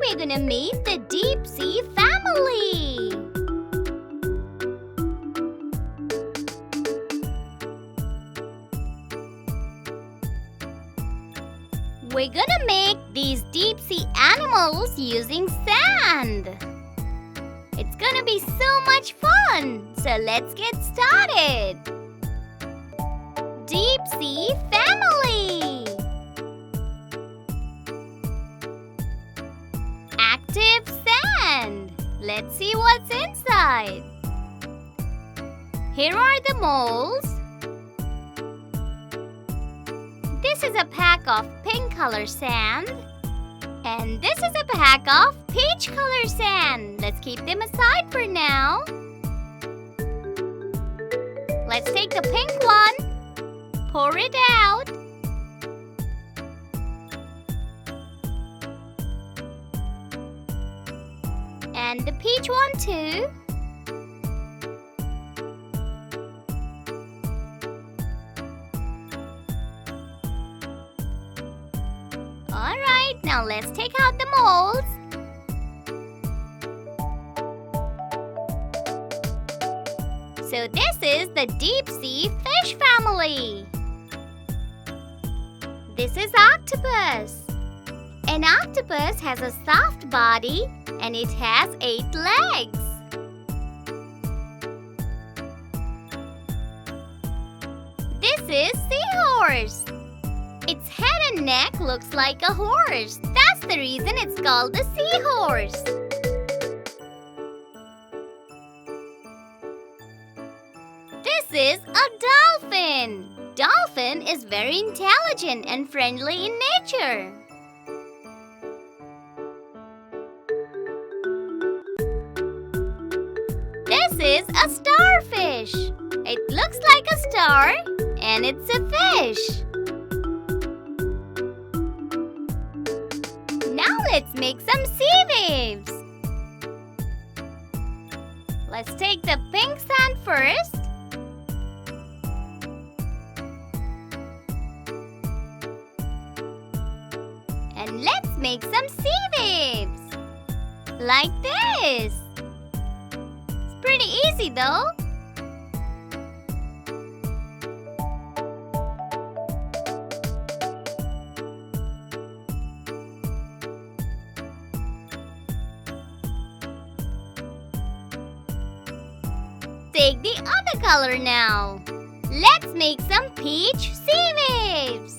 we're gonna meet the deep sea family. We're gonna make these deep sea animals using sand. It's gonna be so much fun, so let's get started. Deep sea family. Active sand. Let's see what's inside. Here are the moles. This is a pack of pink color sand. And this is a pack of peach color sand. Let's keep them aside for now. Let's take the pink one, pour it out. And the peach one too. Alright, now let's take out the molds. So this is the deep sea fish family. This is octopus. An octopus has a soft body and it has 8 legs. This is seahorse. Its head and neck looks like a horse. That's the reason it's called the seahorse. This is a dolphin. Dolphin is very intelligent and friendly in nature. This is a starfish. It looks like a star and it's a fish. Now let's make some sea waves. Let's take the pink sand first. And let's make some sea waves. Like this. It's pretty easy though. Take the other color now. Let's make some peach sea waves.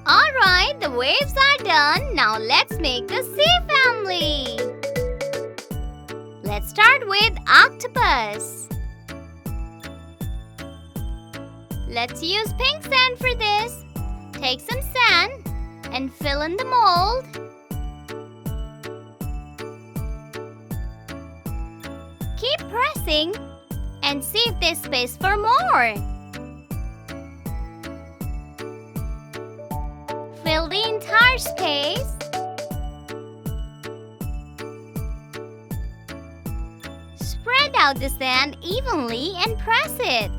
Alright, the waves are done. Now let's make the sea family. Let's start with octopus. Let's use pink sand for this. Take some sand and fill in the mold. Keep pressing and see if there's space for more. Fill the entire space. Spread out the sand evenly and press it.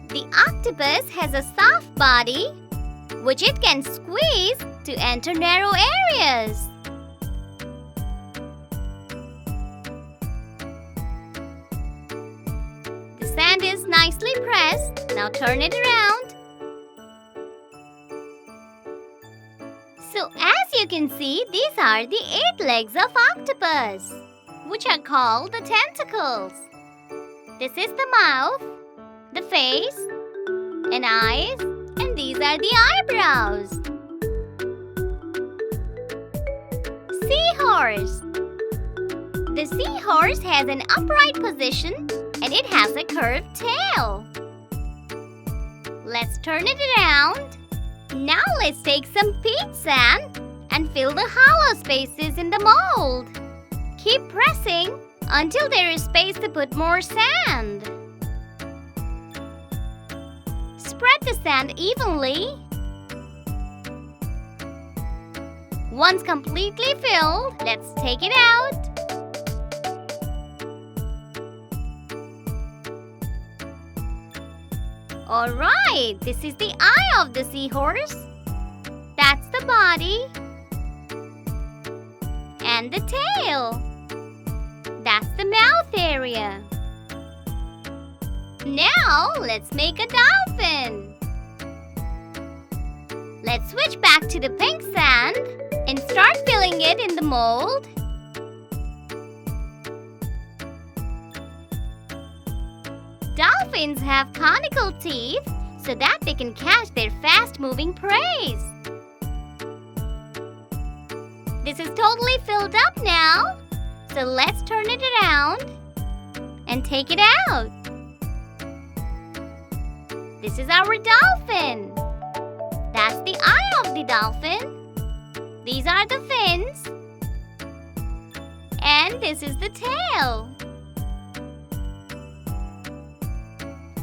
The octopus has a soft body, which it can squeeze to enter narrow areas. The sand is nicely pressed. Now turn it around. So as you can see, these are the 8 legs of octopus, which are called the tentacles. This is the mouth, the face, and eyes, and these are the eyebrows. Seahorse. The seahorse has an upright position and it has a curved tail. Let's turn it around. Now let's take some peach sand and fill the hollow spaces in the mold. Keep pressing until there is space to put more sand. Spread the sand evenly. Once completely filled, let's take it out. Alright, this is the eye of the seahorse. That's the body. And the tail. That's the mouth area. Now, let's make a dolphin. Let's switch back to the pink sand and start filling it in the mold. Dolphins have conical teeth so that they can catch their fast-moving prey. This is totally filled up now, so let's turn it around and take it out. This is our dolphin. That's the eye of the dolphin. These are the fins. And this is the tail.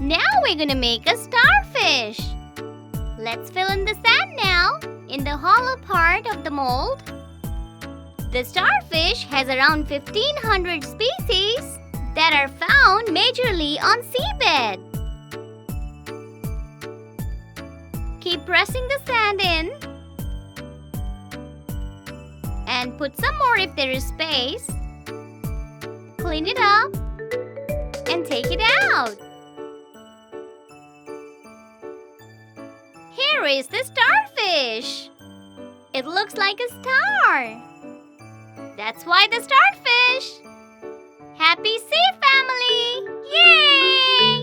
Now we're gonna make a starfish. Let's fill in the sand now in the hollow part of the mold. The starfish has around 1,500 species that are found majorly on seabed. Keep pressing the sand in and put some more if there is space. Clean it up and take it out. Here is the starfish. It looks like a star. That's why the starfish. Happy sea family! Yay!